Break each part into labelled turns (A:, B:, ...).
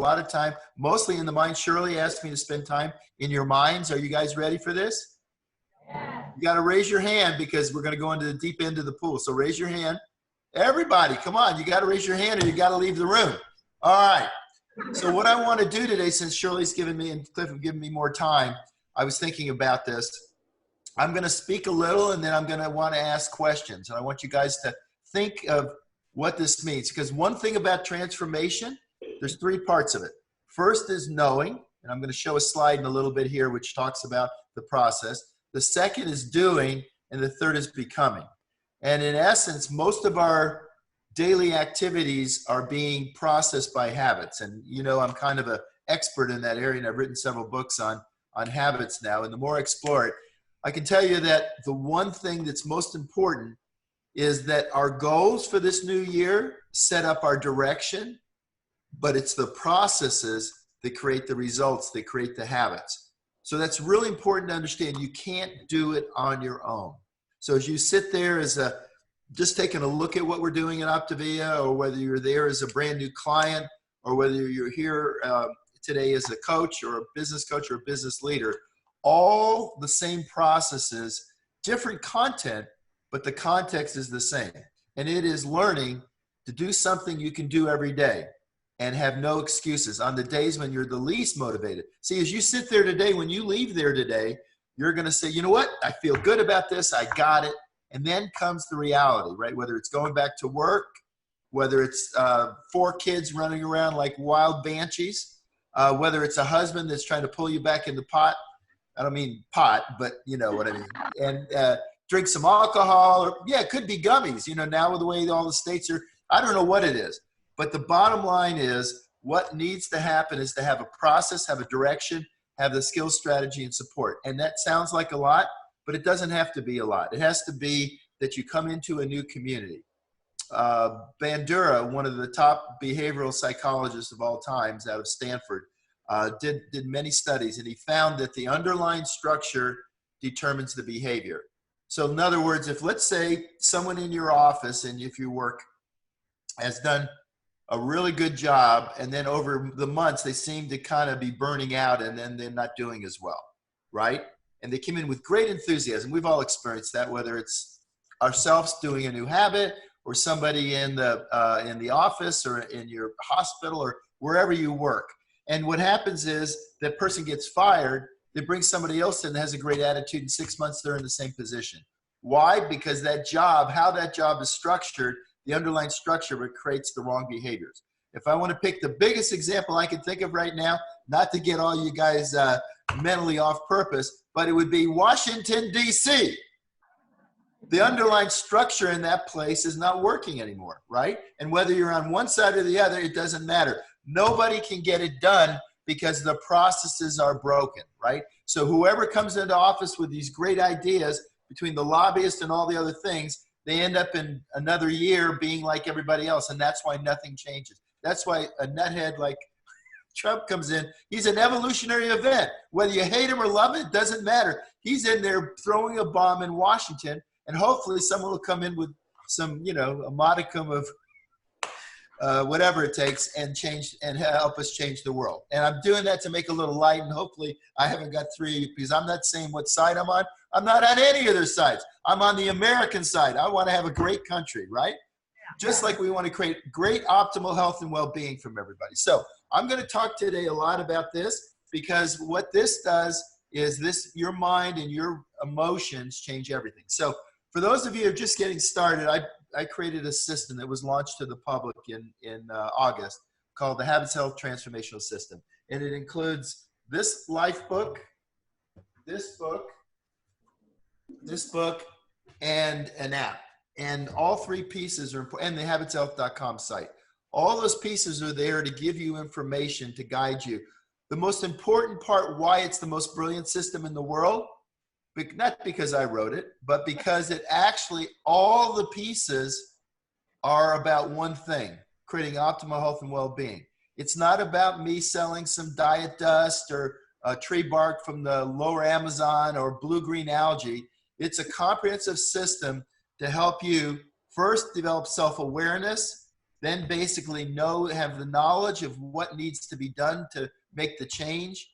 A: lot of time, mostly in the mind. Shirley asked me to spend time in your minds. Are you guys ready for this? Yeah. You got to raise your hand because we're going to go into the deep end of the pool. So raise your hand. Everybody, come on. You got to raise your hand or you got to leave the room. All right. So what I want to do today, since Shirley's given me and Cliff have given me more time, I was thinking about this. I'm going to speak a little and then I'm going to want to ask questions. And I want you guys to think of what this means. Because one thing about transformation, there's three parts of it. First is knowing, and I'm going to show a slide in a little bit here which talks about the process. The second is doing, and the third is becoming. And in essence, most of our daily activities are being processed by habits. And you know, I'm kind of an expert in that area, and I've written several books on habits now. And the more I explore it, I can tell you that the one thing that's most important is that our goals for this new year set up our direction, but it's the processes that create the results, that create the habits. So that's really important to understand. You can't do it on your own. So as you sit there as just taking a look at what we're doing at Optavia, or whether you're there as a brand new client, or whether you're here today as a coach or a business coach or a business leader, all the same processes, different content, but the context is the same. And it is learning to do something you can do every day and have no excuses on the days when you're the least motivated. See, as you sit there today, when you leave there today, you're going to say, you know what? I feel good about this. I got it. And then comes the reality, right? Whether it's going back to work, whether it's 4 kids running around like wild banshees, whether it's a husband that's trying to pull you back in the pot. I don't mean pot, but you know what I mean. And drink some alcohol, or yeah, it could be gummies. You know, now with the way all the states are, I don't know what it is. But the bottom line is what needs to happen is to have a process, have a direction, have the skill, strategy, and support. And that sounds like a lot, but it doesn't have to be a lot. It has to be that you come into a new community. Bandura, one of the top behavioral psychologists of all times out of Stanford, did many studies, and he found that the underlying structure determines the behavior. So in other words, if let's say someone in your office and if you work has done a really good job, and then over the months they seem to kind of be burning out and then they're not doing as well, right? And they came in with great enthusiasm. We've all experienced that, whether it's ourselves doing a new habit or somebody in the office or in your hospital or wherever you work. And what happens is that person gets fired, they bring somebody else in that has a great attitude, in 6 months they're in the same position. Why? Because that job, how that job is structured, the underlying structure, it creates the wrong behaviors. If I want to pick the biggest example I can think of right now, not to get all you guys mentally off purpose, but it would be Washington, D.C. The underlying structure in that place is not working anymore, right? And whether you're on one side or the other, it doesn't matter. Nobody can get it done because the processes are broken, right? So whoever comes into office with these great ideas, between the lobbyists and all the other things, they end up in another year being like everybody else. And that's why nothing changes. That's why a nuthead like Trump comes in. He's an evolutionary event. Whether you hate him or love it, doesn't matter. He's in there throwing a bomb in Washington, and hopefully someone will come in with some, you know, a modicum of whatever it takes and change and help us change the world. And I'm doing that to make a little light, and hopefully I haven't got 3 of you, because I'm not saying what side I'm on. I'm not on any of their sides. I'm on the American side. I want to have a great country, right? Just like we want to create great optimal health and well-being from everybody. So I'm going to talk today a lot about this, because what this does is your mind and your emotions change everything. So for those of you who are just getting started, I created a system that was launched to the public in August called the Habits Health Transformational System. And it includes this life book, this book, and an app. And all 3 pieces are important, and the habitshealth.com site. All those pieces are there to give you information to guide you. The most important part, why it's the most brilliant system in the world, not because I wrote it, but because it actually, all the pieces are about one thing: creating optimal health and well-being. It's not about me selling some diet dust or tree bark from the lower Amazon or blue-green algae. It's a comprehensive system to help you first develop self-awareness, then basically have the knowledge of what needs to be done to make the change,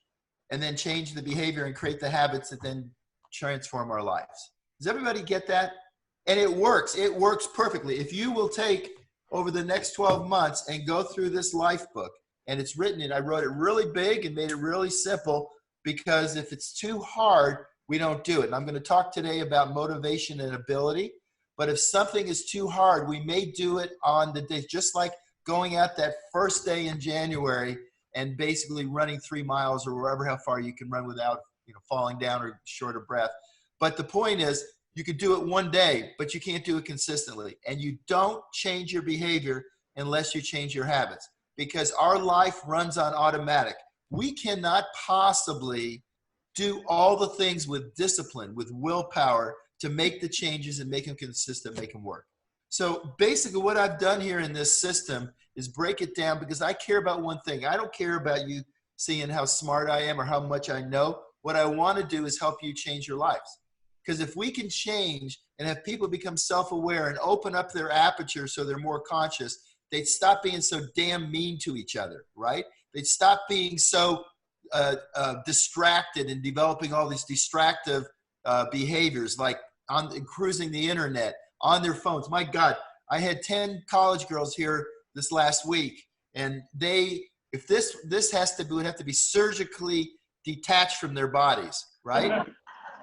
A: and then change the behavior and create the habits that then transform our lives. Does everybody get that? And it works. It works perfectly. If you will take over the next 12 months and go through this life book, and it's written, and I wrote it really big and made it really simple, because if it's too hard, we don't do it. And I'm going to talk today about motivation and ability. But if something is too hard, we may do it on the day, just like going out that first day in January and basically running 3 miles or wherever how far you can run without, you know, falling down or short of breath. But the point is, you could do it one day, but you can't do it consistently. And you don't change your behavior unless you change your habits, because our life runs on automatic. We cannot possibly do all the things with discipline, with willpower, to make the changes and make them consistent, make them work. So basically what I've done here in this system is break it down, because I care about one thing. I don't care about you seeing how smart I am or how much I know. What I want to do is help you change your lives. Because if we can change and have people become self-aware and open up their aperture so they're more conscious, they'd stop being so damn mean to each other, right? They'd stop being so distracted and developing all these distractive behaviors, like cruising the internet, on their phones. My God, I had 10 college girls here this last week, and if this would have to be surgically detached from their bodies, right?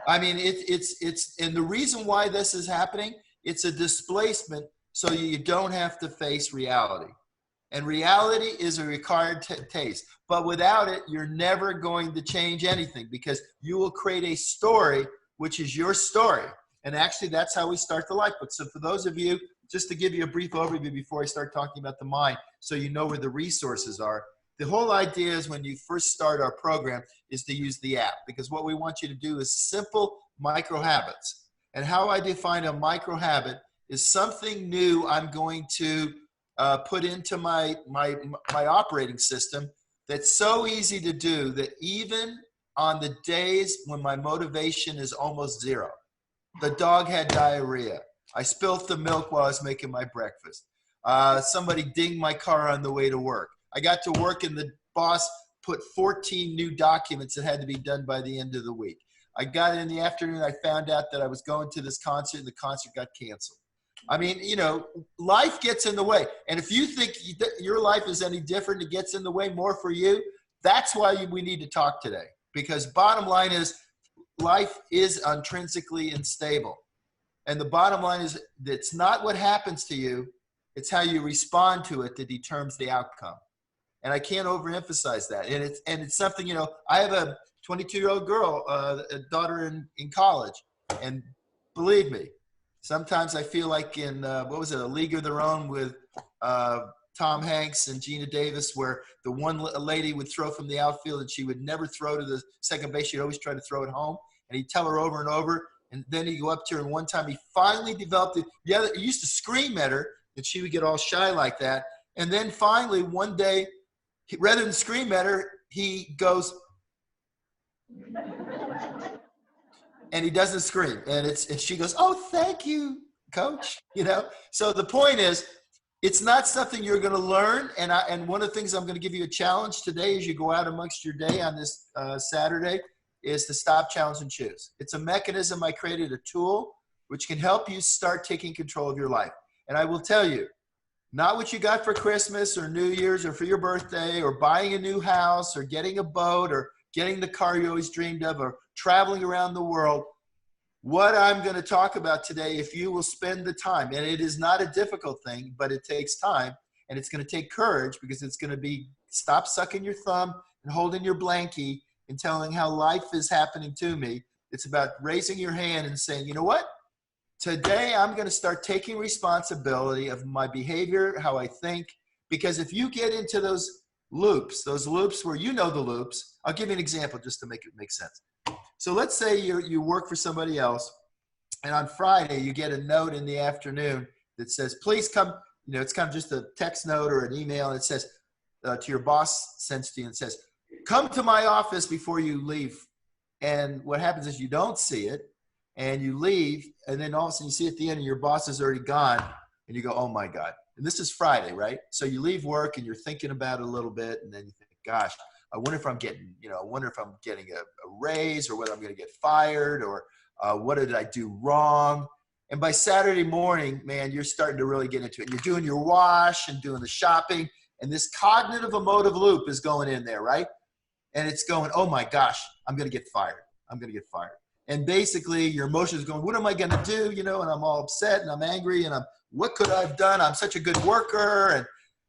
A: I mean, and the reason why this is happening, it's a displacement so you don't have to face reality. And reality is a required taste. But without it, you're never going to change anything, because you will create a story, which is your story. And actually, that's how we start the life book. So for those of you, just to give you a brief overview before I start talking about the mind, so you know where the resources are. The whole idea is, when you first start our program, is to use the app, because what we want you to do is simple micro habits. And how I define a micro habit is something new I'm going to put into my operating system that's so easy to do that even on the days when my motivation is almost zero. The dog had diarrhea. I spilled the milk while I was making my breakfast. Somebody dinged my car on the way to work. I got to work and the boss put 14 new documents that had to be done by the end of the week. I got in the afternoon, I found out that I was going to this concert and the concert got canceled. I mean, you know, life gets in the way. And if you think your life is any different, it gets in the way more for you, that's why we need to talk today. Because bottom line is, life is intrinsically unstable. And the bottom line is, it's not what happens to you, it's how you respond to it that determines the outcome. And I can't overemphasize that. And it's something, you know, I have a 22-year-old girl, a daughter in college. And believe me, sometimes I feel like in, what was it, A League of Their Own with Tom Hanks and Gina Davis, where the one lady would throw from the outfield and she would never throw to the second base. She'd always try to throw it home. And he'd tell her over and over. And then he'd go up to her, and one time he finally developed it. Yeah, he used to scream at her, and she would get all shy like that. And then finally, one day, rather than scream at her, he goes, and he doesn't scream. And she goes, "Oh, thank you, coach." You know? So the point is, it's not something you're going to learn. And one of the things I'm going to give you a challenge today as you go out amongst your day on this Saturday is to stop, challenge, and choose. It's a mechanism I created, a tool, which can help you start taking control of your life. And I will tell you, not what you got for Christmas or New Year's or for your birthday or buying a new house or getting a boat or getting the car you always dreamed of or traveling around the world. What I'm going to talk about today, if you will spend the time, and it is not a difficult thing, but it takes time, and it's going to take courage, because it's going to be stop sucking your thumb and holding your blankie and telling how life is happening to me. It's about raising your hand and saying, you know what? Today I'm going to start taking responsibility of my behavior, how I think, because if you get into those loops where you know the loops, I'll give you an example just to make it make sense. So let's say you work for somebody else, and on Friday you get a note in the afternoon that says, please come, you know, it's kind of just a text note or an email, and it says to your boss, sends to you and says, come to my office before you leave. And what happens is you don't see it, and you leave, and then all of a sudden you see at the end and your boss is already gone, and you go, oh my God. and this is Friday, right? So you leave work and you're thinking about it a little bit, and then you think, gosh, I wonder if I'm getting, I wonder if I'm getting a raise, or whether I'm going to get fired, or what did I do wrong? And by Saturday morning, man, you're starting to really get into it. You're doing your wash and doing the shopping, and this cognitive emotive loop is going in there, right? And it's going, oh my gosh, I'm going to get fired. I'm going to get fired. And basically your emotions going, what am I going to do? And I'm all upset and I'm angry and what could I have done? I'm such a good worker. And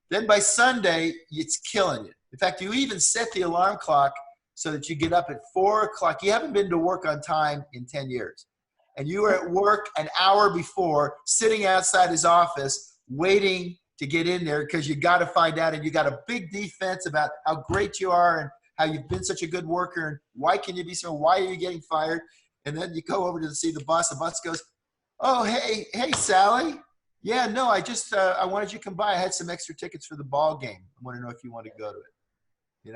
A: then by Sunday, it's killing you. In fact, you even set the alarm clock so that you get up at 4 o'clock. You haven't been to work on time in 10 years. And you were at work an hour before, sitting outside his office, waiting to get in there because you got to find out, and you got a big defense about how great you are and how you've been such a good worker and why can you be so, why are you getting fired? And then you go over to see the boss. The boss goes, oh, hey, Sally. Yeah, no, I just, I wanted you to come by. I had some extra tickets for the ball game. I want to know if you want to go to it.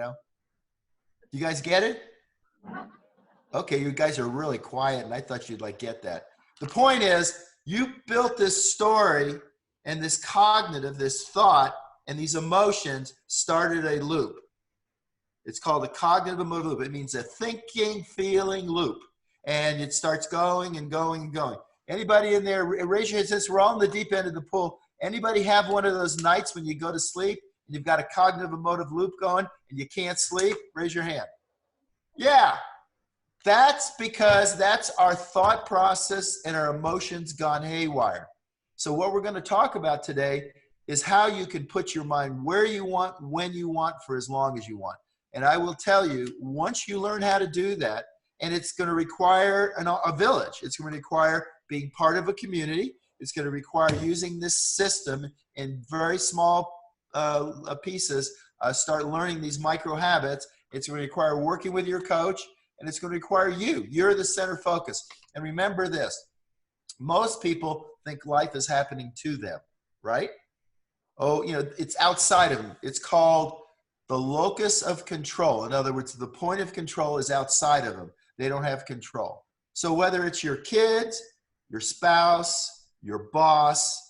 A: You guys get it? Okay, you guys are really quiet, and I thought you'd get that. The point is, you built this story, and this cognitive, this thought, and these emotions started a loop. It's called a cognitive emotive loop. It means a thinking, feeling loop. And it starts going and going and going. Anybody in there, raise your hand, since we're all in the deep end of the pool, anybody have one of those nights when you go to sleep and you've got a cognitive emotive loop going and you can't sleep? Raise your hand. Yeah. That's because that's our thought process and our emotions gone haywire. So what we're going to talk about today is how you can put your mind where you want, when you want, for as long as you want. And I will tell you, once you learn how to do that, and it's going to require a village. It's going to require being part of a community. It's going to require using this system in very small pieces. Start learning these micro habits. It's going to require working with your coach, and it's going to require you. You're the center focus. And remember this, most people think life is happening to them, right? Oh, it's outside of them. It's called the locus of control. In other words, the point of control is outside of them. They don't have control. So whether it's your kids, your spouse, your boss,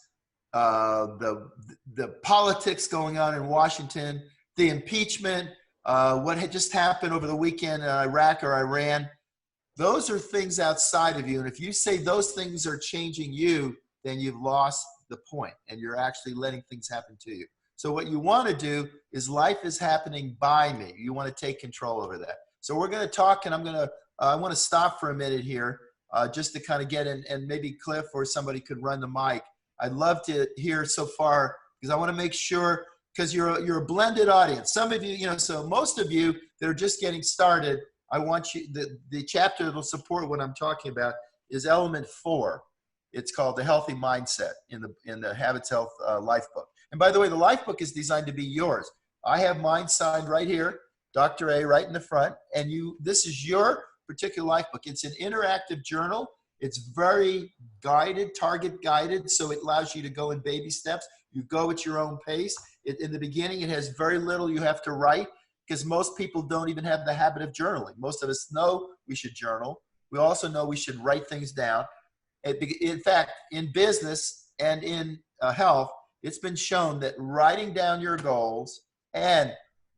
A: the politics going on in Washington, the impeachment, what had just happened over the weekend in Iraq or Iran, those are things outside of you. And if you say those things are changing you, then you've lost the point and you're actually letting things happen to you. So what you want to do is life is happening by me. You want to take control over that. So we're going to talk, and I want to stop for a minute here just to kind of get in, and maybe Cliff or somebody could run the mic. I'd love to hear so far, because I want to make sure, because you're a blended audience. Some of you, so most of you that are just getting started, I want you, the chapter that will support what I'm talking about is element 4. It's called the healthy mindset in the Habits Health Life Book. And by the way, the Life Book is designed to be yours. I have mine signed right here, Dr. A right in the front, and this is your particular life book. It's an interactive journal. It's very guided, target guided, so it allows you to go in baby steps. You go at your own pace. In the beginning, it has very little you have to write, because most people don't even have the habit of journaling. Most of us know we should journal. We also know we should write things down. In fact, in business and in health, it's been shown that writing down your goals and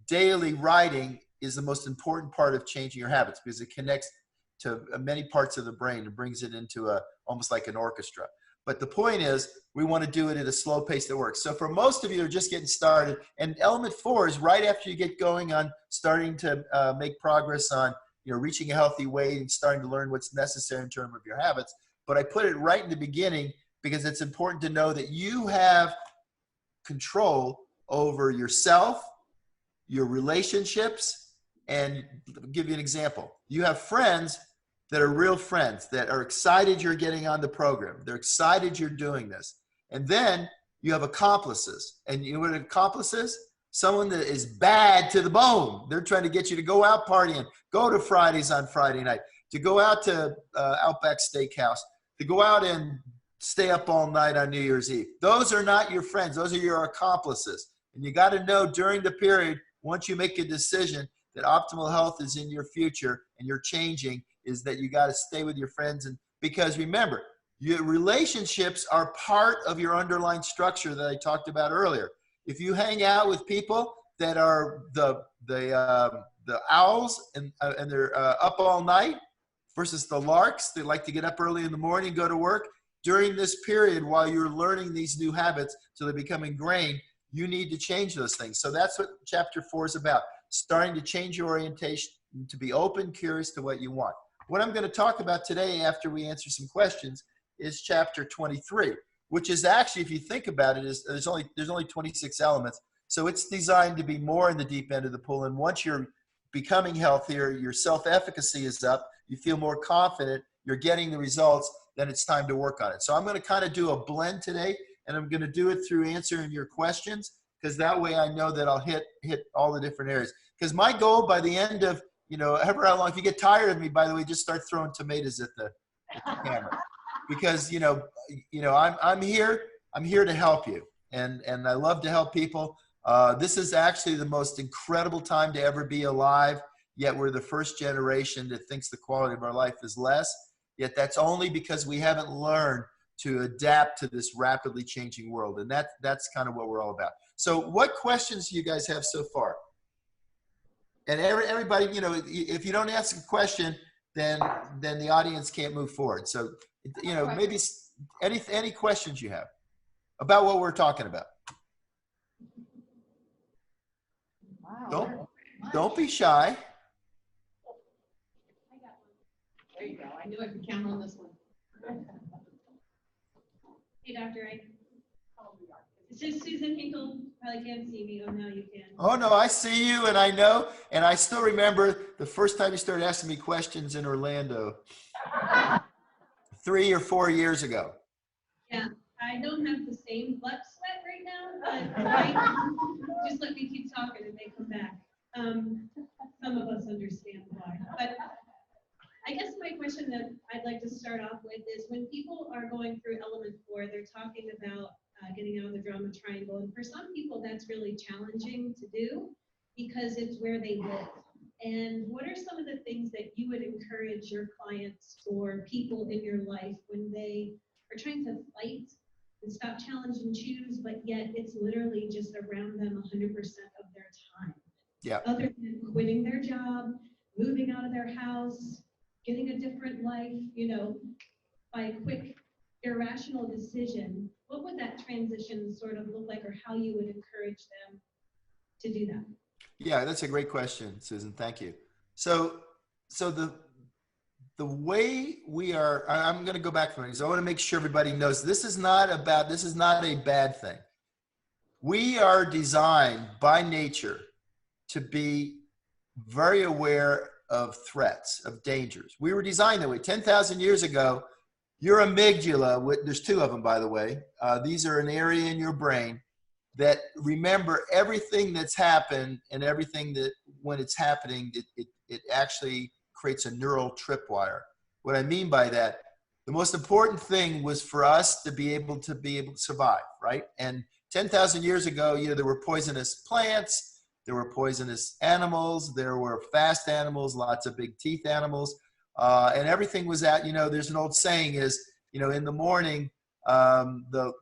A: daily writing is the most important part of changing your habits, because it connects to many parts of the brain and brings it into almost like an orchestra. But the point is, we want to do it at a slow pace that works. So for most of you who are just getting started, and element 4 is right after you get going on starting to make progress on reaching a healthy weight and starting to learn what's necessary in terms of your habits. But I put it right in the beginning because it's important to know that you have control over yourself, your relationships, and I'll give you an example. You have friends that are real friends that are excited you're getting on the program. They're excited you're doing this. And then you have accomplices. And you know what an accomplice is? Someone that is bad to the bone. They're trying to get you to go out partying, go to Fridays on Friday night, to go out to Outback Steakhouse, to go out and stay up all night on New Year's Eve. Those are not your friends. Those are your accomplices. And you got to know during the period, once you make a decision that optimal health is in your future and you're changing, is that you got to stay with your friends. And because remember, Your relationships are part of your underlying structure that I talked about earlier. If you hang out with people that are the owls and they're up all night versus the larks that like to get up early in the morning and go to work, during this period while you're learning these new habits so they become ingrained, you need to change those things. So that's what chapter 4 is about, starting to change your orientation, to be open, curious to what you want. What I'm going to talk about today after we answer some questions is chapter 23, which is actually, if you think about it, is there's only 26 elements. So it's designed to be more in the deep end of the pool. And once you're becoming healthier, your self-efficacy is up, you feel more confident, you're getting the results, then it's time to work on it. So I'm going to kind of do a blend today, and I'm going to do it through answering your questions, because that way I know that I'll hit all the different areas. Because my goal by the end of, however how long, if you get tired of me, by the way, just start throwing tomatoes at the camera. Because, I'm here to help you. And I love to help people. This is actually the most incredible time to ever be alive, yet we're the first generation that thinks the quality of our life is less. Yet that's only because we haven't learned to adapt to this rapidly changing world. And that's kind of what we're all about. So what questions do you guys have so far? And everybody, if you don't ask a question, then the audience can't move forward. So, maybe any questions you have about what we're talking about. Wow. Don't be shy.
B: There you go. I knew I could count on this one.
C: Hey, Dr. Ike. It's just Susan Hinkle. Probably can't see me. Oh, no, you can.
A: Oh, no, I see you, and I know. And I still remember the first time you started asking me questions in Orlando 3 or 4 years ago.
C: Yeah, I don't have the same butt sweat right now, but right, just let me keep talking and they come back. Some of us understand why. But I guess my question that I'd like to start off with is, when people are going through element 4, they're talking about getting out of the drama triangle. And for some people, that's really challenging to do because it's where they live. And what are some of the things that you would encourage your clients or people in your life when they are trying to fight and stop, challenge, and choose, but yet it's literally just around them 100% of their time?
A: Yeah.
C: Other than quitting their job, moving out of their house, getting a different life, by a quick, irrational decision, what would that transition sort of look like, or how you would encourage them to do that?
A: Yeah, that's a great question, Susan. Thank you. So the way we are, I'm going to go back from it because I want to make sure everybody knows this is not a bad thing. We are designed by nature to be very aware of threats, of dangers. We were designed that way. 10,000 years ago, your amygdala, there's 2 of them, by the way. These are an area in your brain that remember everything that's happened, and everything that when it's happening, it actually creates a neural tripwire. What I mean by that, the most important thing was for us to be able to survive, right? And 10,000 years ago, there were poisonous plants, there were poisonous animals, there were fast animals, lots of big teeth animals, and everything was there's an old saying is, in the morning, the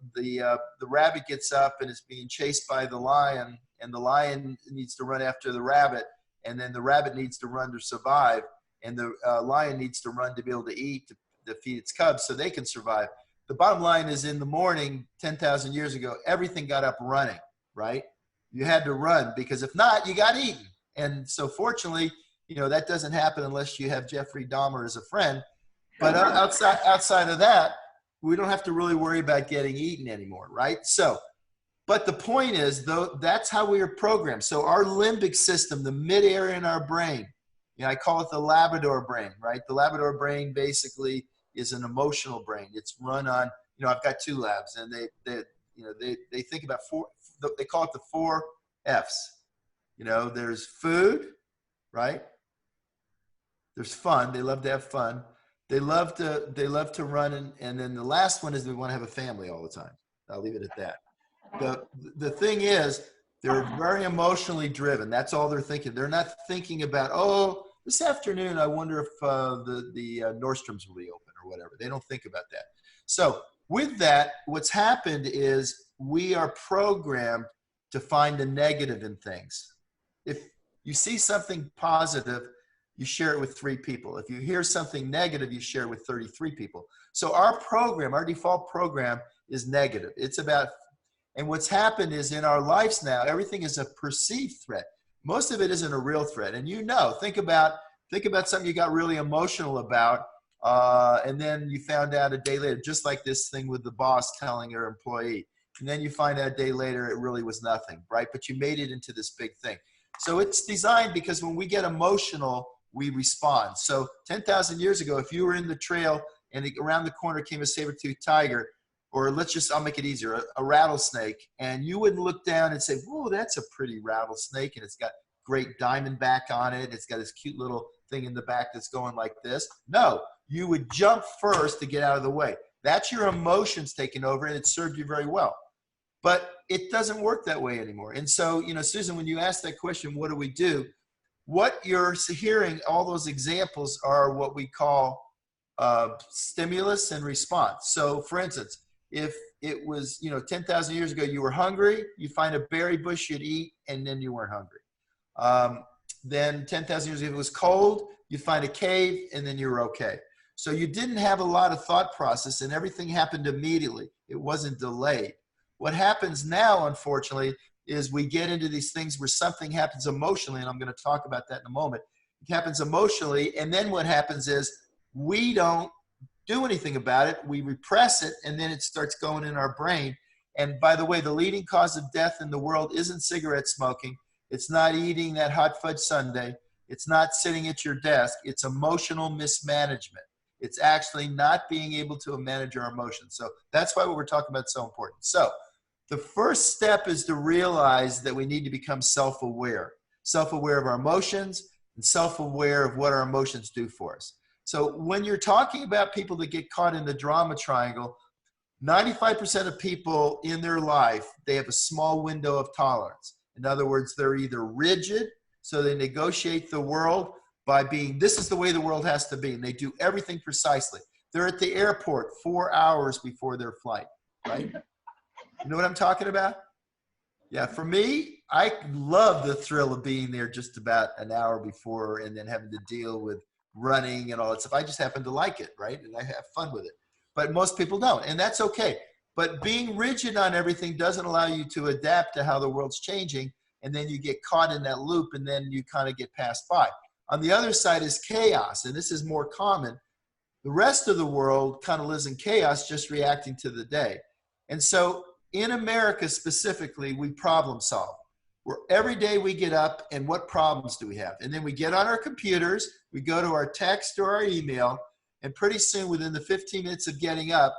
A: rabbit gets up and is being chased by the lion, and the lion needs to run after the rabbit, and then the rabbit needs to run to survive, and the lion needs to run to be able to eat, to feed its cubs so they can survive. The bottom line is, in the morning, 10,000 years ago, everything got up running, right? You had to run, because if not, you got eaten. And so fortunately, that doesn't happen unless you have Jeffrey Dahmer as a friend. But outside of that, we don't have to really worry about getting eaten anymore, right? So, but the point is, though, that's how we are programmed. So our limbic system, the mid area in our brain, I call it the Labrador brain, right? The Labrador brain basically is an emotional brain. It's run on, I've got 2 labs, and they think about 4, they call it the 4 F's. There's food, right? There's fun. They love to have fun. They love to run, and then the last one is they want to have a family all the time. I'll leave it at that. The thing is, they're very emotionally driven. That's all they're thinking. They're not thinking about, oh, this afternoon I wonder if the Nordstroms will be open or whatever. They don't think about that. So with that, what's happened is we are programmed to find the negative in things. If you see something positive, you share it with 3 people. If you hear something negative, you share it with 33 people. So our program, our default program is negative. It's about, and what's happened is in our lives now, everything is a perceived threat. Most of it isn't a real threat. And think about something you got really emotional about, and then you found out a day later, just like this thing with the boss telling her employee. And then you find out a day later it really was nothing, right? But you made it into this big thing. So it's designed because when we get emotional, we respond. So 10,000 years ago, if you were in the trail and around the corner came a saber-toothed tiger, or I'll make it easier, a rattlesnake, and you wouldn't look down and say, whoa, that's a pretty rattlesnake, and it's got great diamond back on it. It's got this cute little thing in the back that's going like this. No, you would jump first to get out of the way. That's your emotions taking over, and it served you very well. But it doesn't work that way anymore. And so, Susan, when you ask that question, what do we do? What you're hearing, all those examples are what we call stimulus and response. So for instance, if it was, 10,000 years ago, you were hungry, you find a berry bush you'd eat, and then you weren't hungry. Then 10,000 years ago, if it was cold, you find a cave, and then you were okay. So you didn't have a lot of thought process, and everything happened immediately. It wasn't delayed. What happens now, unfortunately, is we get into these things where something happens emotionally, and I'm going to talk about that in a moment. It happens emotionally, and then what happens is we don't do anything about it. We repress it, and then it starts going in our brain. And by the way, the leading cause of death in the world isn't cigarette smoking. It's not eating that hot fudge sundae. It's not sitting at your desk. It's emotional mismanagement. It's actually not being able to manage our emotions. So that's why what we're talking about is so important. So the first step is to realize that we need to become self-aware of our emotions and self-aware of what our emotions do for us. So when you're talking about people that get caught in the drama triangle, 95% of people in their life, they have a small window of tolerance. In other words, they're either rigid, so they negotiate the world by being, this is the way the world has to be, and they do everything precisely. They're at the airport 4 hours before their flight, right? You know what I'm talking about? Yeah, for me, I love the thrill of being there just about an hour before and then having to deal with running and all that stuff. I just happen to like it, right? And I have fun with it. But most people don't, and that's okay. But being rigid on everything doesn't allow you to adapt to how the world's changing, and then you get caught in that loop, and then you kind of get passed by. On the other side is chaos, and this is more common. The rest of the world kind of lives in chaos, just reacting to the day. And so in America specifically, we problem solve. Where every day we get up and what problems do we have? And then we get on our computers, we go to our text or our email, and pretty soon within the 15 minutes of getting up,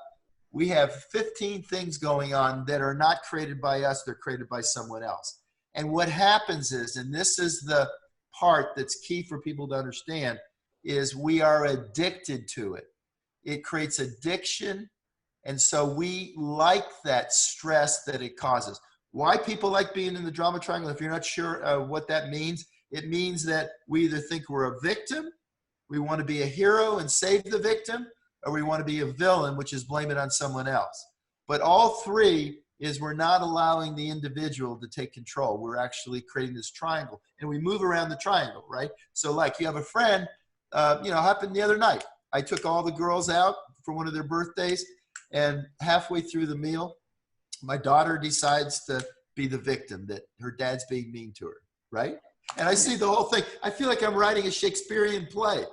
A: we have 15 things going on that are not created by us, they're created by someone else. And what happens is, and this is the part that's key for people to understand, is we are addicted to it. It creates addiction, and so we like that stress that it causes. Why people like being in the drama triangle, if you're not sure what that means, it means that we either think we're a victim, we want to be a hero and save the victim, or we want to be a villain, which is blame it on someone else. But all three is we're not allowing the individual to take control. We're actually creating this triangle, and we move around the triangle, right? So like you have a friend, happened the other night. I took all the girls out for one of their birthdays, and halfway through the meal, my daughter decides to be the victim, that her dad's being mean to her, right? And I see the whole thing. I feel like I'm writing a Shakespearean play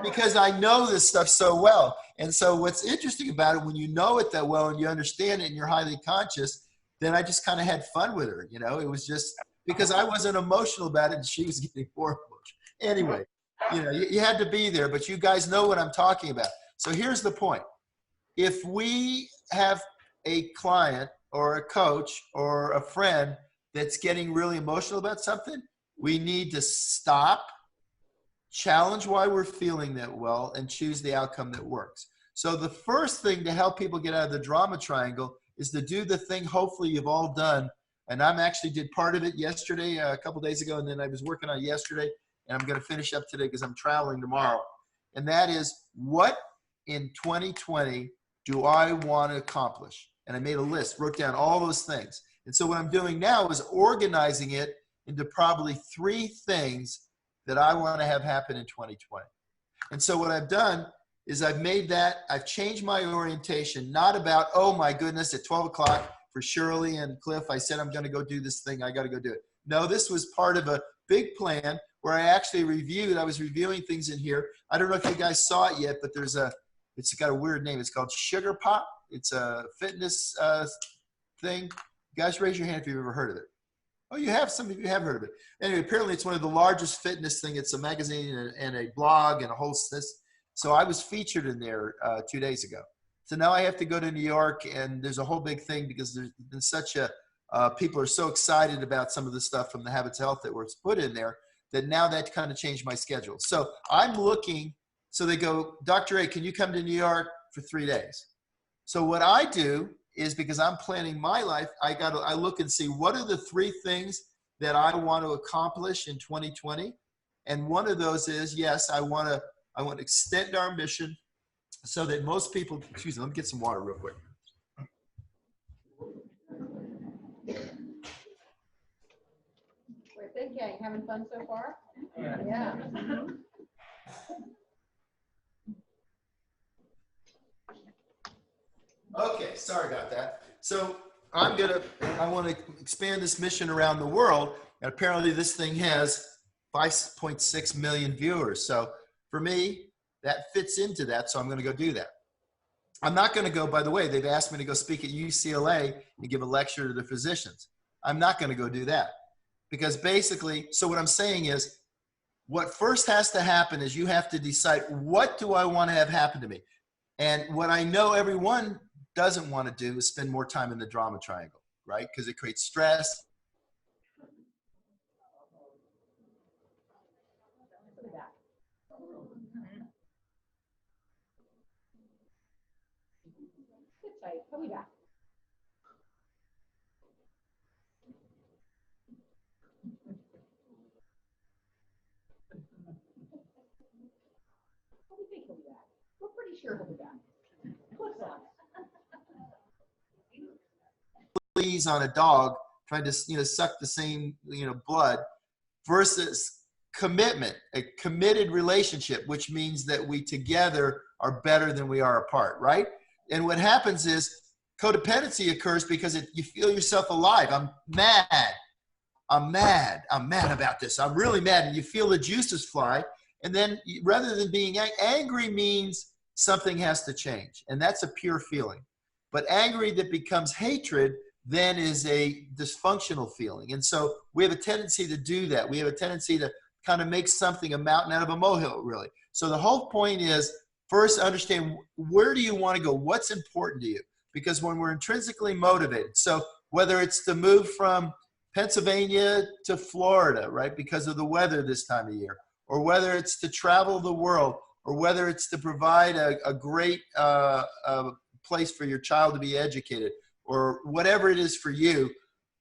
A: because I know this stuff so well. And so what's interesting about it, when you know it that well and you understand it and you're highly conscious, then I just kind of had fun with her. It was just because I wasn't emotional about it and she was getting more emotional. Anyway, you had to be there, but you guys know what I'm talking about. So here's the point. If we have a client or a coach or a friend that's getting really emotional about something, we need to stop, challenge why we're feeling that well, and choose the outcome that works. So the first thing to help people get out of the drama triangle is to do the thing hopefully you've all done. And I'm actually did part of it yesterday, a couple days ago, and then I was working on it yesterday, and I'm going to finish up today because I'm traveling tomorrow. And that is, what in 2020 do I want to accomplish? And I made a list, wrote down all those things. And so what I'm doing now is organizing it into probably 3 things that I want to have happen in 2020. And so what I've done is I've changed my orientation, not about, oh my goodness, at 12 o'clock for Shirley and Cliff, I said I'm going to go do this thing, I got to go do it. No, this was part of a big plan where I actually I was reviewing things in here. I don't know if you guys saw it yet, but it's got a weird name. It's called Sugar Pop. It's a fitness thing. You guys raise your hand if you've ever heard of it. Oh, you have? Some of you have heard of it. Anyway, apparently it's one of the largest fitness thing. It's a magazine and a blog and a whole this. So I was featured in there 2 days ago. So now I have to go to New York, and there's a whole big thing because there's been such a, people are so excited about some of the stuff from the Habits of Health that was put in there that now that kind of changed my schedule. So I'm looking, so they go, Dr. A, can you come to New York for 3 days? So what I do is, because I'm planning my life, I look and see what are the 3 things that I want to accomplish in 2020. And one of those is, yes, I want to extend our mission so that most people, excuse me, let me get some water real quick.
B: We're big gang, having fun so far? Yeah.
A: Okay, sorry about that. So I want to expand this mission around the world. And apparently this thing has 5.6 million viewers. So for me, that fits into that. So I'm going to go do that. I'm not going to go, by the way, they've asked me to go speak at UCLA and give a lecture to the physicians. I'm not going to go do that because basically, so what I'm saying is what first has to happen is you have to decide, what do I want to have happen to me? And what I know everyone doesn't want to do is spend more time in the drama triangle, right? Because it creates stress.
B: Sit tight, pull me back. What do you think he'll be back? We're pretty sure he'll be back. Cliff's on.
A: Fleas on a dog trying to suck the same blood versus commitment, a committed relationship, which means that we together are better than we are apart, right? And what happens is codependency occurs because you feel yourself alive. I'm mad about this, I'm really mad, and you feel the juices fly. And then rather than being angry means something has to change, and that's a pure feeling. But angry that becomes hatred then is a dysfunctional feeling. And so we have a tendency to do that. We have a tendency to kind of make something a mountain out of a molehill, really. So the whole point is, first understand, where do you want to go? What's important to you? Because when we're intrinsically motivated, so whether it's to move from Pennsylvania to Florida, right, because of the weather this time of year, or whether it's to travel the world, or whether it's to provide a great place for your child to be educated, or whatever it is for you,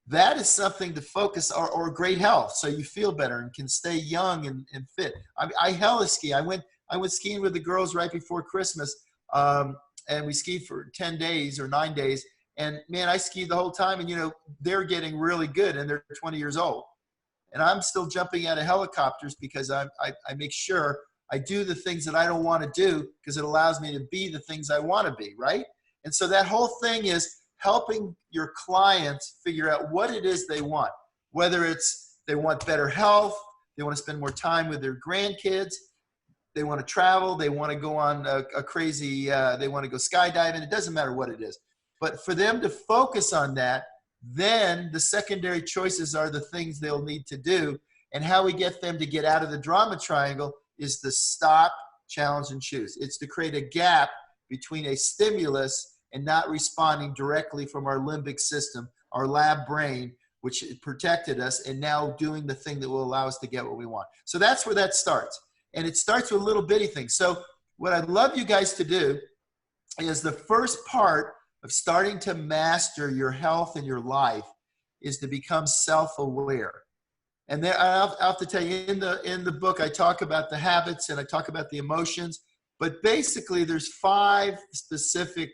A: that is something to focus, or great health, so you feel better and can stay young and fit. I hella ski. I went skiing with the girls right before Christmas, and we skied for 10 days or 9 days. And man, I skied the whole time, and they're getting really good, and they're 20 years old. And I'm still jumping out of helicopters because I make sure I do the things that I don't want to do, because it allows me to be the things I want to be, right? And so that whole thing is helping your clients figure out what it is they want, whether it's they want better health, they want to spend more time with their grandkids, they want to travel, they want to go on a crazy, they want to go skydiving. It doesn't matter what it is. But for them to focus on that, then the secondary choices are the things they'll need to do. And how we get them to get out of the drama triangle is to stop, challenge, and choose. It's to create a gap between a stimulus and not responding directly from our limbic system, our lab brain, which protected us, and now doing the thing that will allow us to get what we want. So that's where that starts. And it starts with little bitty things. So what I'd love you guys to do is, the first part of starting to master your health and your life is to become self-aware. And there, I'll have to tell you, in the book, I talk about the habits and I talk about the emotions, but basically there's 5 specific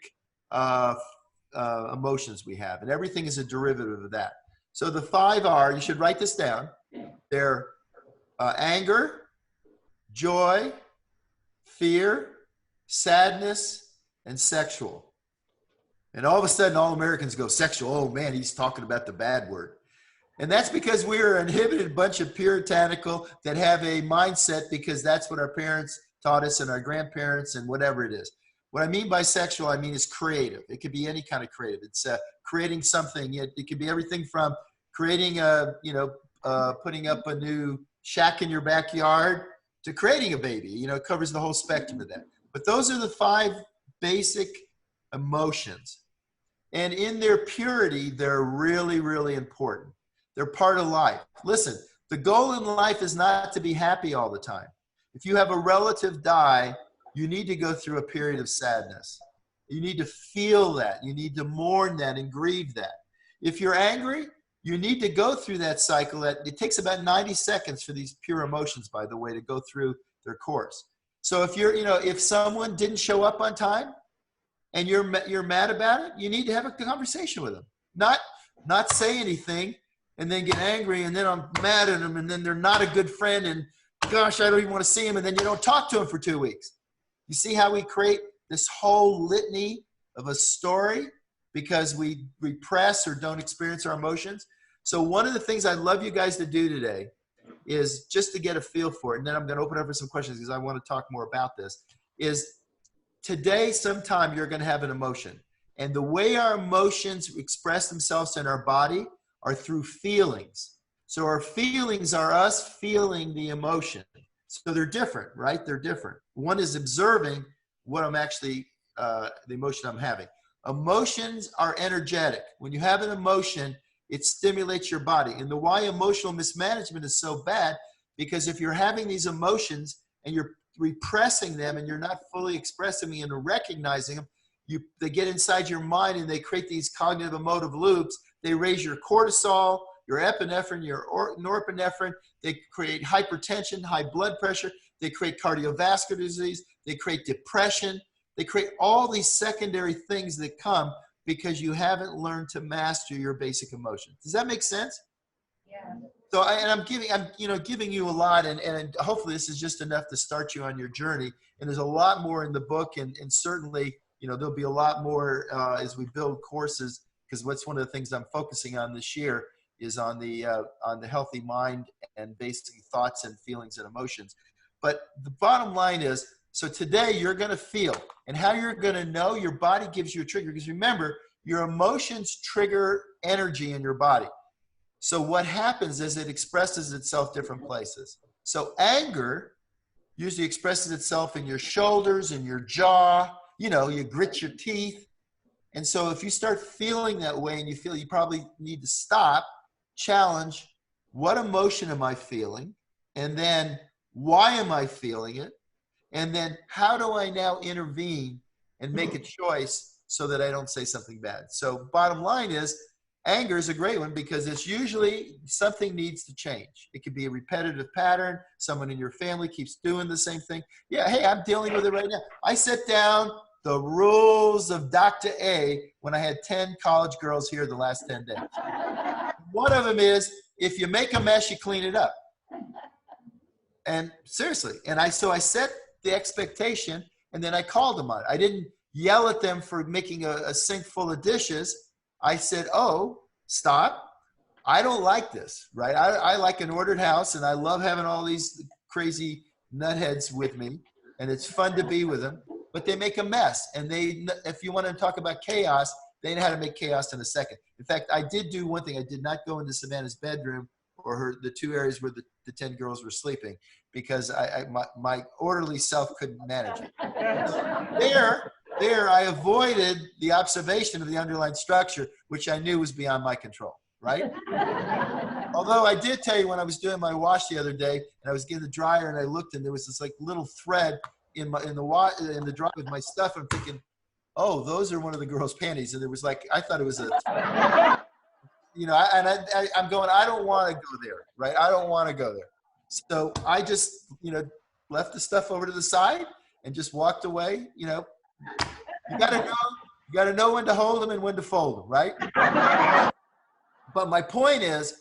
A: emotions we have, and everything is a derivative of that. So the 5 are, you should write this down, they're anger, joy, fear, sadness, and sexual. And all of a sudden, all Americans go sexual. Oh man, he's talking about the bad word. And that's because we're an inhibited bunch of puritanical that have a mindset because that's what our parents taught us and our grandparents and whatever it is. What I mean by sexual, I mean is creative. It could be any kind of creative. It's creating something. It could be everything from creating putting up a new shack in your backyard to creating a baby. It covers the whole spectrum of that. But those are the 5 basic emotions. And in their purity, they're really, really important. They're part of life. Listen, the goal in life is not to be happy all the time. If you have a relative die, you need to go through a period of sadness. You need to feel that. You need to mourn that and grieve that. If you're angry, you need to go through that cycle. It takes about 90 seconds for these pure emotions, by the way, to go through their course. So if if someone didn't show up on time and you're mad about it, you need to have a conversation with them. Not say anything and then get angry and then I'm mad at them and then they're not a good friend and gosh, I don't even want to see them, and then you don't talk to them for 2 weeks. You see how we create this whole litany of a story because we repress or don't experience our emotions? So one of the things I'd love you guys to do today is just to get a feel for it, and then I'm going to open up for some questions because I want to talk more about this, is today sometime you're going to have an emotion. And the way our emotions express themselves in our body are through feelings. So our feelings are us feeling the emotion. So they're different, right? They're different. One is observing what I'm actually, the emotion I'm having. Emotions are energetic. When you have an emotion, it stimulates your body. And the why emotional mismanagement is so bad, because if you're having these emotions and you're repressing them and you're not fully expressing them and recognizing them, they get inside your mind and they create these cognitive emotive loops. They raise your cortisol, your epinephrine, your norepinephrine. They create hypertension, high blood pressure. They create cardiovascular disease. They create depression. They create all these secondary things that come because you haven't learned to master your basic emotions. Does that make sense?
B: Yeah.
A: So I'm giving you a lot, and hopefully this is just enough to start you on your journey. And there's a lot more in the book, and certainly there'll be a lot more as we build courses, because what's one of the things I'm focusing on this year is on the healthy mind and basic thoughts and feelings and emotions. But the bottom line is, so today you're going to feel, and how you're going to know, your body gives you a trigger, because remember, your emotions trigger energy in your body. So what happens is it expresses itself different places. So anger usually expresses itself in your shoulders, in your jaw, you grit your teeth. And so if you start feeling that way and you feel you probably need to stop, challenge, what emotion am I feeling? And then why am I feeling it? And then how do I now intervene and make a choice so that I don't say something bad? So bottom line is, anger is a great one because it's usually something needs to change. It could be a repetitive pattern. Someone in your family keeps doing the same thing. Yeah, hey, I'm dealing with it right now. I set down the rules of Dr. A when I had 10 college girls here the last 10 days. One of them is, if you make a mess, you clean it up. And seriously, so I set the expectation, and then I called them on it. I didn't yell at them for making a sink full of dishes. I said, oh, stop. I don't like this, right? I like an ordered house, and I love having all these crazy nutheads with me, and it's fun to be with them, but they make a mess. And if you want to talk about chaos, they know how to make chaos in a second. In fact, I did do one thing. I did not go into Savannah's bedroom or the 2 areas where the 10 girls were sleeping, because my orderly self couldn't manage it. There, I avoided the observation of the underlying structure, which I knew was beyond my control, right? Although I did tell you, when I was doing my wash the other day, and I was getting the dryer, and I looked, and there was this like little thread in the dryer with my stuff. I'm thinking, oh, those are one of the girls' panties, and it was like, I thought it was I'm going, I don't want to go there, right? I don't want to go there. So I just, left the stuff over to the side and just walked away. You got to know You got to know when to hold them and when to fold them, right? But my point is,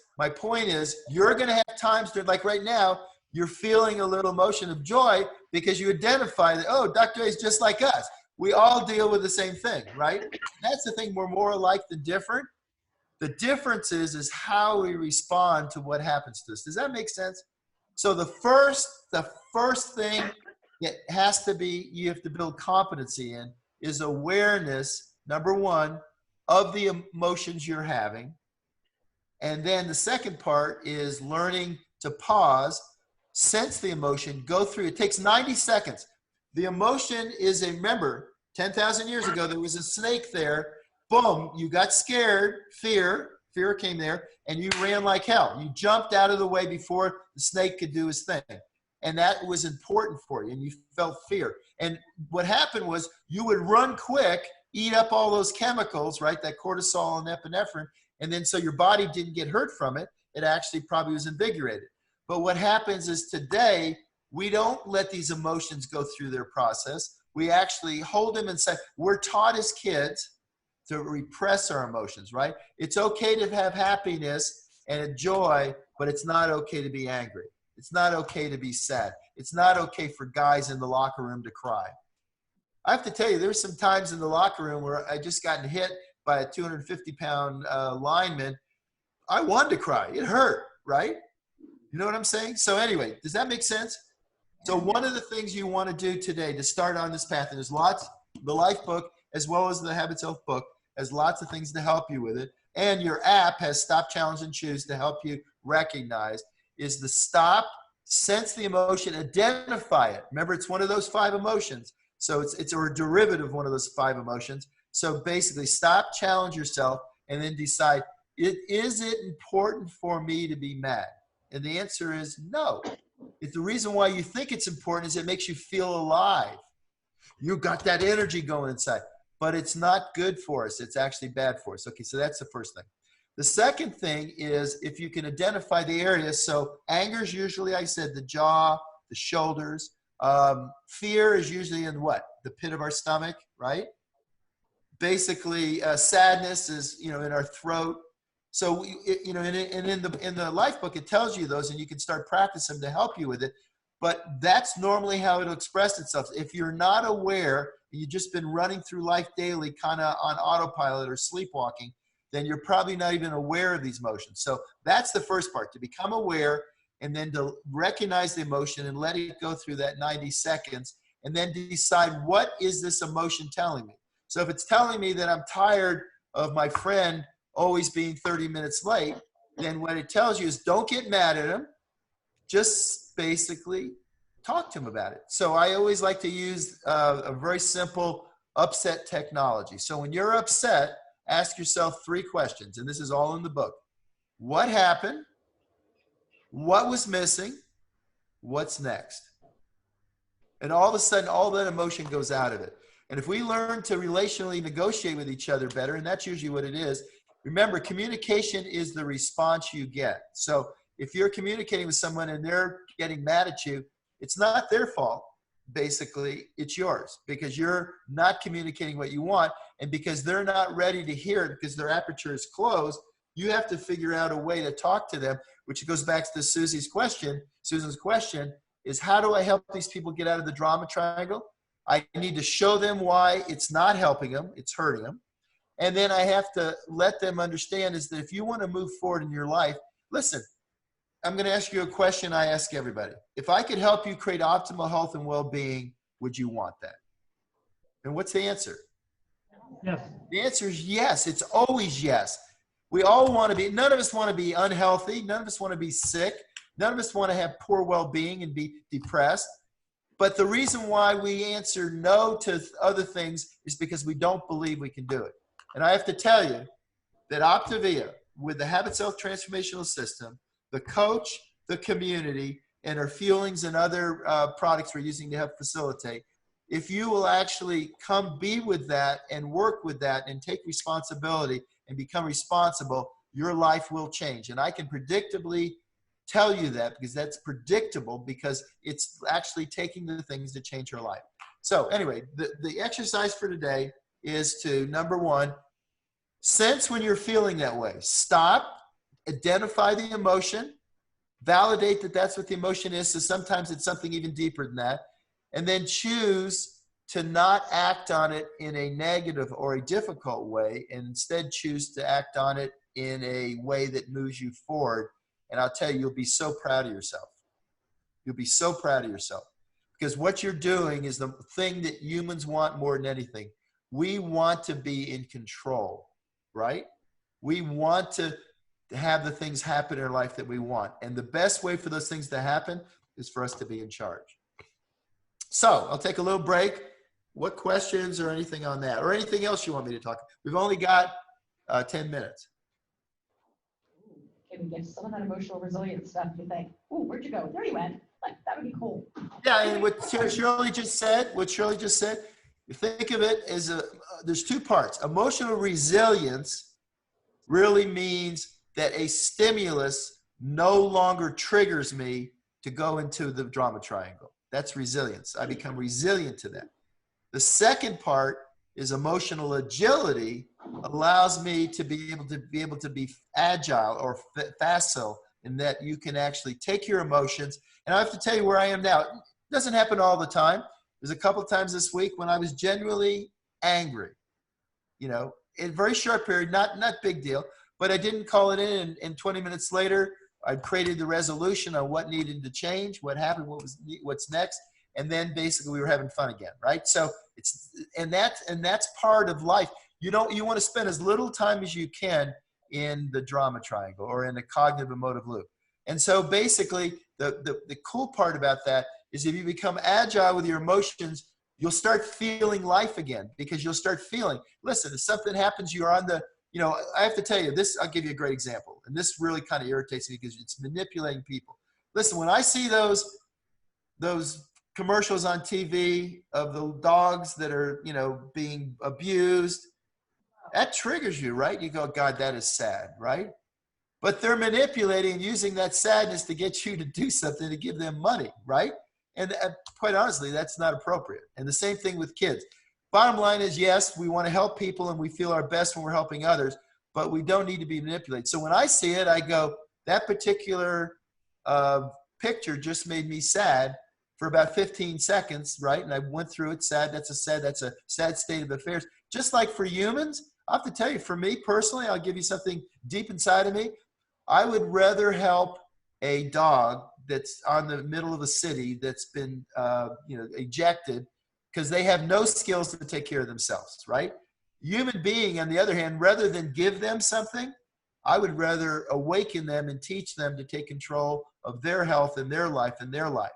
A: you're going to have times that, like right now, you're feeling a little emotion of joy because you identify that, oh, Dr. A is just like us. We all deal with the same thing, right? That's the thing. We're more alike than different. The difference is how we respond to what happens to us. Does that make sense? So the first thing that has to be, you have to build competency in is awareness, number one, of the emotions you're having. And then the second part is learning to pause, sense the emotion, go through. It takes 90 seconds. The emotion is remember, 10,000 years ago, there was a snake there. Boom, you got scared, fear came there, and you ran like hell. You jumped out of the way before the snake could do his thing. And that was important for you, and you felt fear. And what happened was you would run quick, eat up all those chemicals, right, that cortisol and epinephrine, and then so your body didn't get hurt from it. It actually probably was invigorated. But what happens is today, we don't let these emotions go through their process. We actually hold them and say, we're taught as kids to repress our emotions, right? It's okay to have happiness and joy, but it's not okay to be angry. It's not okay to be sad. It's not okay for guys in the locker room to cry. I have to tell you, there's some times in the locker room where I just gotten hit by a 250-pound lineman. I wanted to cry. It hurt, right? You know what I'm saying? So anyway, does that make sense? So one of the things you want to do today to start on this path, and there's lots, the Life book as well as the Habits Health book has lots of things to help you with it. And your app has Stop, Challenge, and Choose to help you recognize, is the stop, sense the emotion, identify it. Remember, it's one of those 5 emotions. So it's a derivative of one of those 5 emotions. So basically stop, challenge yourself, and then decide, is it important for me to be mad? And the answer is no. It's the reason why you think it's important is it makes you feel alive. You got that energy going inside, but it's not good for us. It's actually bad for us. Okay, so that's the first thing. The second thing is if you can identify the areas. So anger is usually, I said, the jaw, the shoulders. Fear is usually in what? The pit of our stomach, right? Basically, sadness is, in our throat. So, in the Life book, it tells you those, and you can start practicing to help you with it. But that's normally how it'll express itself. If you're not aware, and you've just been running through life daily, kind of on autopilot or sleepwalking, then you're probably not even aware of these emotions. So that's the first part, to become aware and then to recognize the emotion and let it go through that 90 seconds and then decide, what is this emotion telling me? So if it's telling me that I'm tired of my friend always being 30 minutes late, then what it tells you is don't get mad at him. Just basically talk to him about it. So I always like to use a very simple upset technology. So when you're upset, ask yourself 3 questions, and this is all in the book. What happened? What was missing? What's next? And all of a sudden, all that emotion goes out of it. And if we learn to relationally negotiate with each other better, and that's usually what it is, remember, communication is the response you get. So if you're communicating with someone and they're getting mad at you, it's not their fault. Basically, it's yours because you're not communicating what you want. And because they're not ready to hear it because their aperture is closed, you have to figure out a way to talk to them, which goes back to Susan's question is, how do I help these people get out of the drama triangle? I need to show them why it's not helping them, it's hurting them. And then I have to let them understand is that if you want to move forward in your life, listen, I'm going to ask you a question I ask everybody. If I could help you create optimal health and well-being, would you want that? And what's the answer?
D: Yes.
A: The answer is yes. It's always yes. We all want to be, none of us want to be unhealthy. None of us want to be sick. None of us want to have poor well-being and be depressed. But the reason why we answer no to other things is because we don't believe we can do it. And I have to tell you that Optavia, with the Habits Health Transformational System, the coach, the community, and our feelings and other products we're using to help facilitate, if you will actually come be with that and work with that and take responsibility and become responsible, your life will change. And I can predictably tell you that because that's predictable because it's actually taking the things to change your life. So anyway, the exercise for today is to, number one, sense when you're feeling that way. Stop, identify the emotion, validate that that's what the emotion is. So sometimes it's something even deeper than that. And then choose to not act on it in a negative or a difficult way, and instead choose to act on it in a way that moves you forward. And I'll tell you, you'll be so proud of yourself. You'll be so proud of yourself. Because what you're doing is the thing that humans want more than anything. We want to be in control, right? We want to have the things happen in our life that we want. And the best way for those things to happen is for us to be in charge. So I'll take a little break. What questions or anything on that? Or anything else you want me to talk? We've only got 10 minutes.
B: Can we get some of that emotional resilience stuff, you think? Ooh, where'd you go? There you went. Like, that would be cool.
A: Yeah, and what Shirley just said, you think of it as there's two parts. Emotional resilience really means that a stimulus no longer triggers me to go into the drama triangle. That's resilience. I become resilient to that. The second part is emotional agility allows me to be able to be agile or facile, in that you can actually take your emotions. And I have to tell you where I am now. It doesn't happen all the time. There's a couple of times this week when I was genuinely angry, in a very short period, not big deal, but I didn't call it in. And 20 minutes later, I created the resolution on what needed to change, what happened, what's next. And then basically we were having fun again, right? So that's part of life. You want to spend as little time as you can in the drama triangle or in the cognitive emotive loop. And so basically the cool part about that is if you become agile with your emotions, you'll start feeling life again, because you'll start feeling, listen, if something happens, you're on the, I have to tell you this, I'll give you a great example. And this really kind of irritates me because it's manipulating people. Listen, when I see those commercials on TV of the dogs that are, being abused, that triggers you, right? You go, God, that is sad, right? But they're manipulating and using that sadness to get you to do something, to give them money, right? And quite honestly, that's not appropriate. And the same thing with kids. Bottom line is, yes, we want to help people and we feel our best when we're helping others, but we don't need to be manipulated. So when I see it, I go, that particular picture just made me sad for about 15 seconds, right? And I went through it, sad, that's a sad state of affairs. Just like for humans, I have to tell you, for me personally, I'll give you something deep inside of me. I would rather help a dog that's on the middle of a city that's been, ejected because they have no skills to take care of themselves, right? Human being, on the other hand, rather than give them something, I would rather awaken them and teach them to take control of their health and their life and their life.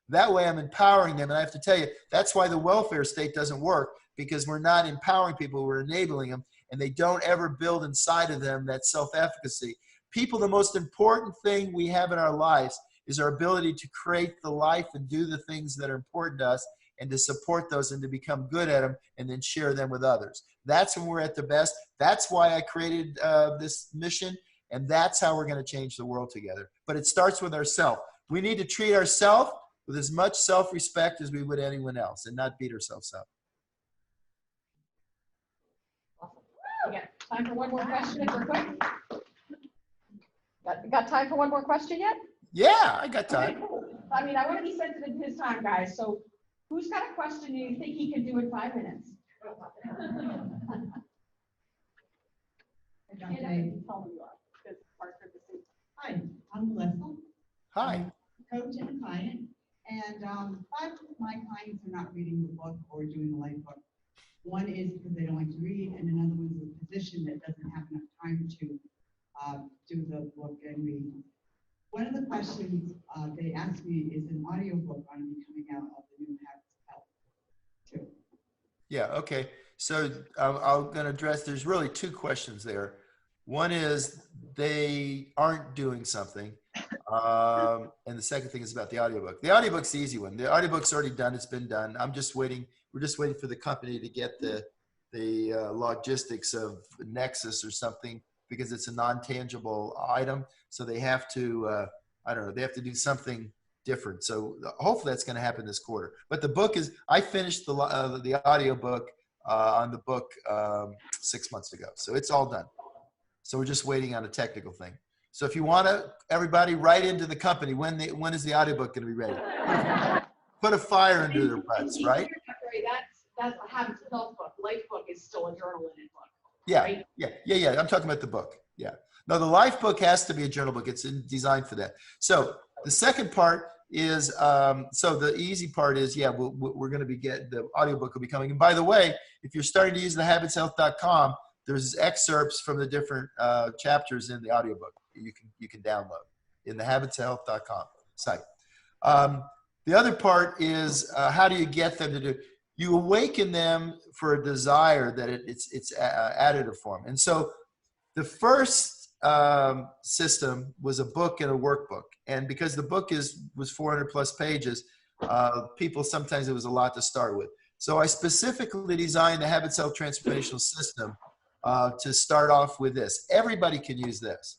A: That way I'm empowering them. And I have to tell you, that's why the welfare state doesn't work, because we're not empowering people, we're enabling them, and they don't ever build inside of them that self-efficacy. People, the most important thing we have in our lives is our ability to create the life and do the things that are important to us, and to support those and to become good at them and then share them with others. That's when we're at the best. That's why I created this mission, and that's how we're going to change the world together. But it starts with ourselves. We need to treat ourselves with as much self-respect as we would anyone else, and not beat ourselves up.
B: Awesome. We got time for one more question if we're quick. Got time for one more question yet?
A: Yeah, I got time.
B: Okay, cool. I mean, I want to be sensitive to his time, guys. So who's got a question you think he can do in 5 minutes?
D: Hi, I'm Melissa.
A: Hi.
D: I'm a coach and a client, and 5 of my clients are not reading the book or doing the life book. One is because they don't like to read, and another one's a physician that doesn't have enough time to do the book and read. One of the questions they asked me is an audiobook going to be coming out of the new Habits of Health too.
A: Yeah, okay. So I'm going to address, there's really 2 questions there. One is they aren't doing something. And the second thing is about the audiobook. The audiobook's the easy one. The audiobook's already done. It's been done. I'm just waiting. We're just waiting for the company to get the logistics of Nexus or something, because it's a non-tangible item. So they have to, I don't know, they have to do something different. So hopefully that's going to happen this quarter. But the book is, I finished the audiobook on the book 6 months ago. So it's all done. So we're just waiting on a technical thing. So if you want to, everybody write into the company, when is the audiobook going to be ready? Put a fire into their butts, right?
B: That's a Habits of Health book. Life book is still a journal in it book.
A: Yeah,
B: Right?
A: yeah. I'm talking about the book. Yeah. No, the life book has to be a journal book. It's designed for that. So the second part is, so the easy part is, yeah, we're going to be the audiobook will be coming. And by the way, if you're starting to use the habitshealth.com, there's excerpts from the different chapters in the audiobook you can download in the habitshealth.com site. The other part is, how do you get them to do? You awaken them for a desire that it's additive form. And so the first system was a book and a workbook. And because the book was 400 plus pages, people, sometimes it was a lot to start with. So I specifically designed the Habit Self Transformational System to start off with this. Everybody can use this.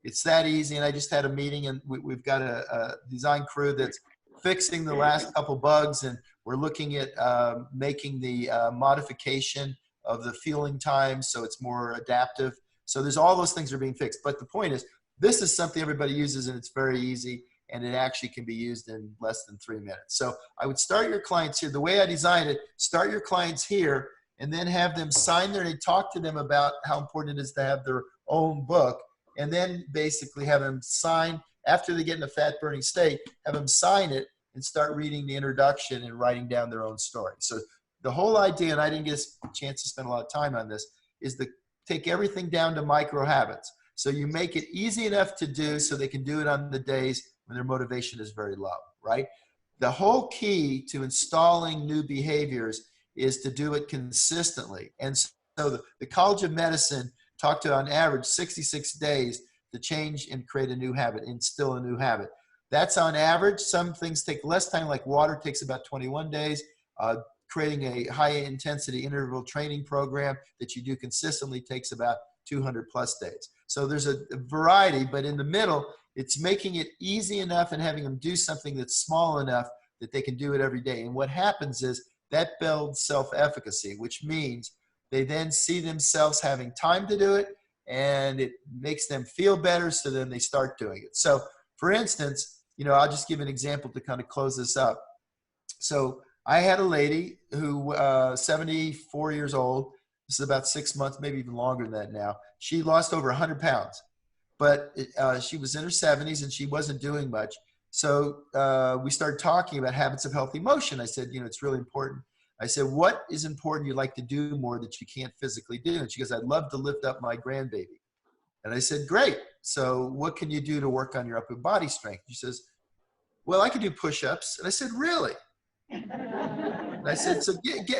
A: It's that easy. And I just had a meeting, and we've got a design crew that's fixing the last couple bugs, and we're looking at making the modification of the fueling time so it's more adaptive. So there's all those things are being fixed. But the point is, this is something everybody uses, and it's very easy, and it actually can be used in less than 3 minutes. So I would start your clients here. The way I designed it, start your clients here, and then have them sign there and talk to them about how important it is to have their own book, and then basically have them sign, after they get in a fat-burning state, have them sign it and start reading the introduction and writing down their own story. So the whole idea, and I didn't get a chance to spend a lot of time on this, is to take everything down to micro habits. So you make it easy enough to do so they can do it on the days when their motivation is very low, right? The whole key to installing new behaviors is to do it consistently. And so the College of Medicine talked to, on average, 66 days to change and create a new habit, instill a new habit. That's on average. Some things take less time, like water takes about 21 days. Creating a high intensity interval training program that you do consistently takes about 200 plus days. So there's a variety, but in the middle, it's making it easy enough and having them do something that's small enough that they can do it every day. And what happens is that builds self-efficacy, which means they then see themselves having time to do it, and it makes them feel better, so then they start doing it. So for instance, I'll just give an example to kind of close this up. So I had a lady who, 74 years old, this is about 6 months, maybe even longer than that now. She lost over 100 pounds, but she was in her 70s and she wasn't doing much. So we started talking about habits of healthy motion. I said, it's really important. I said, what is important you'd like to do more that you can't physically do? And she goes, I'd love to lift up my grandbaby. And I said, great. So what can you do to work on your upper body strength? She says, well, I can do push-ups. And I said, really? And I said, so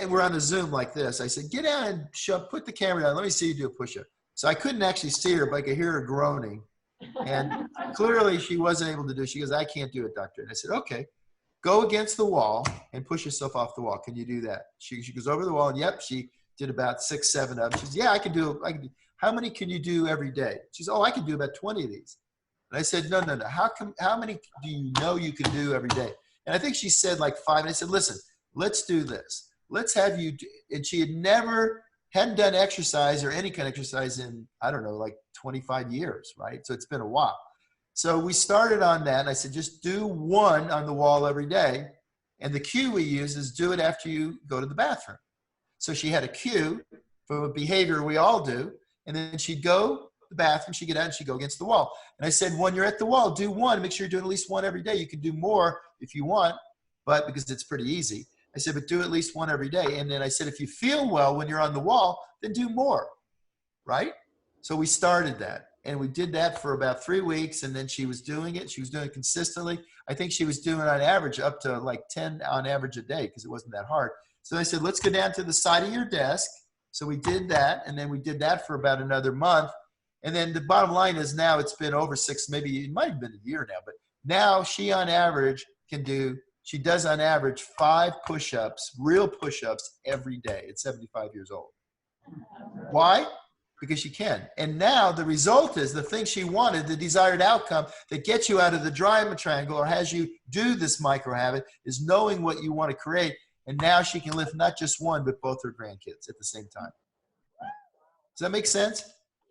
A: we're on a Zoom like this. I said, get down and put the camera down. Let me see you do a push-up. So I couldn't actually see her, but I could hear her groaning. And clearly she wasn't able to do it. She goes, I can't do it, doctor. And I said, okay, go against the wall and push yourself off the wall. Can you do that? She goes over the wall, and yep, she did about 6, 7 of them. She says, yeah, I can do it. How many can you do every day? She says, oh, I can do about 20 of these. And I said, no. How many do you know you can do every day? And I think she said like 5. And I said, listen, let's do this. Let's have you do, and she hadn't done exercise or any kind of exercise in, I don't know, like 25 years, right? So it's been a while. So we started on that, and I said, just do 1 on the wall every day. And the cue we use is do it after you go to the bathroom. So she had a cue for a behavior we all do, and then she'd go to the bathroom, she'd get out, and she'd go against the wall. And I said, when you're at the wall, do 1. Make sure you're doing at least 1 every day. You can do more if you want, but because it's pretty easy. I said, but do at least 1 every day. And then I said, if you feel well when you're on the wall, then do more, right? So we started that. And we did that for about 3 weeks, and then she was doing it. She was doing it consistently. I think she was doing on average up to like 10 on average a day, because it wasn't that hard. So I said, let's go down to the side of your desk. So we did that, and then we did that for about another month. And then the bottom line is now it's been over 6, maybe it might have been a year now, but now she on average she does on average 5 push-ups, real push-ups every day at 75 years old. Why? Because she can. And now the result is the thing she wanted, the desired outcome that gets you out of the diamond triangle or has you do this micro habit, is knowing what you want to create. And now she can lift not just one, but both her grandkids at the same time. Does that make sense?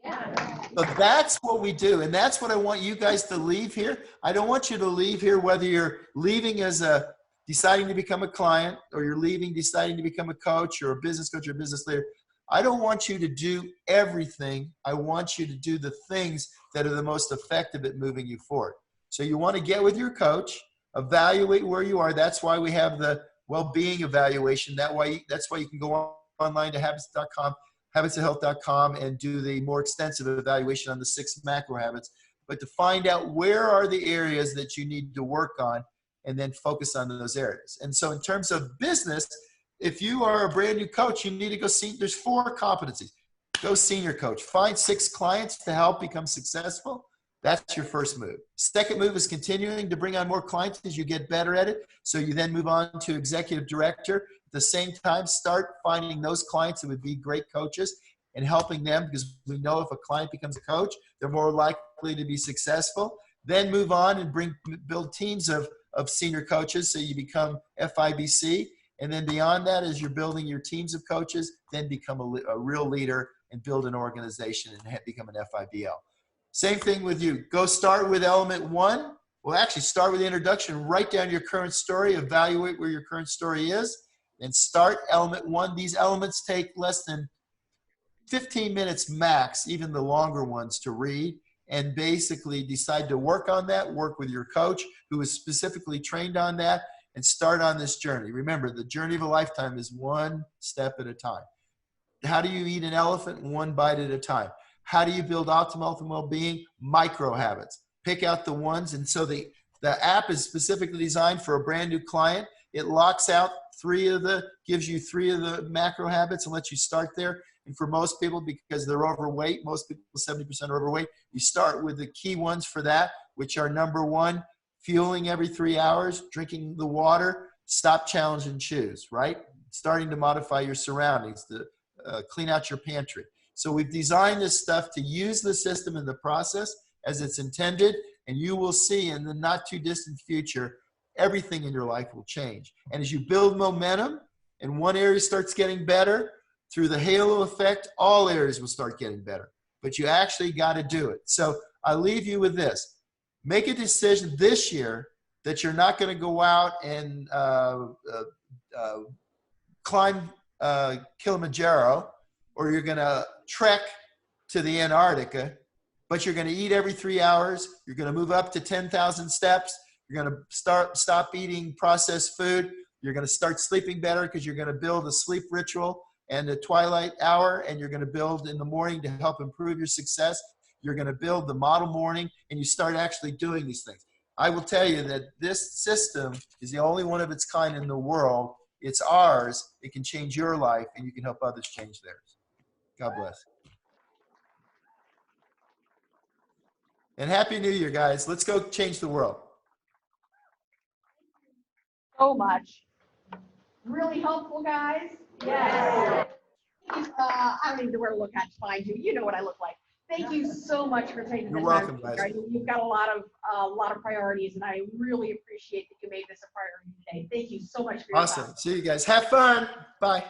B: Yeah.
A: So that's what we do. And that's what I want you guys to leave here. I don't want you to leave here, whether you're leaving as a deciding to become a client, or you're leaving deciding to become a coach or a business coach or a business leader. I don't want you to do everything. I want you to do the things that are the most effective at moving you forward. So you want to get with your coach, evaluate where you are. That's why we have the well-being evaluation. That's why you can go online to habits.com, habitsofhealth.com, and do the more extensive evaluation on the 6 macro habits. But to find out where are the areas that you need to work on, and then focus on those areas. And so in terms of business, if you are a brand new coach, you need to go see, there's 4 competencies. Go senior coach. Find 6 clients to help become successful. That's your first move. Second move is continuing to bring on more clients as you get better at it. So you then move on to executive director. At the same time, start finding those clients that would be great coaches and helping them, because we know if a client becomes a coach, they're more likely to be successful. Then move on and build teams of senior coaches, so you become FIBC. And then beyond that, as you're building your teams of coaches, then become a real leader and build an organization and become an FIBL. Same thing with you. Go start with element 1. Well, actually start with the introduction, write down your current story, evaluate where your current story is, and start element 1. These elements take less than 15 minutes max, even the longer ones, to read, and basically decide to work on that, work with your coach who is specifically trained on that, and start on this journey. Remember, the journey of a lifetime is 1 step at a time. How do you eat an elephant? 1 bite at a time. How do you build optimal health and well-being? Micro habits. Pick out the ones. And so the app is specifically designed for a brand new client. It locks out gives you 3 of the macro habits and lets you start there. And for most people, because they're overweight, most people 70% are overweight, you start with the key ones for that, which are number 1, fueling every 3 hours, drinking the water, stop, challenge, and choose, right? Starting to modify your surroundings, to clean out your pantry. So we've designed this stuff to use the system in the process as it's intended, and you will see in the not too distant future, everything in your life will change. And as you build momentum and one area starts getting better, through the halo effect, all areas will start getting better. But you actually got to do it. So I leave you with this. Make a decision this year that you're not going to go out and climb Kilimanjaro, or you're going to trek to the Antarctica, but you're going to eat every 3 hours. You're going to move up to 10,000 steps. You're going to stop eating processed food. You're going to start sleeping better, because you're going to build a sleep ritual and a twilight hour, and you're going to build in the morning to help improve your success. You're going to build the model morning, and you start actually doing these things. I will tell you that this system is the only one of its kind in the world. It's ours. It can change your life, and you can help others change theirs. God bless. And Happy New Year, guys. Let's go change the world.
B: So much. Really helpful, guys. Yes. I don't even know where to look at to find you. You know what I look like. Thank you so much for taking the
A: You're
B: time.
A: welcome, guys.
B: I know you've got a lot of priorities, and I really appreciate that you made this a priority today. Thank you so much for your time.
A: Awesome. See you guys. Have fun. Bye.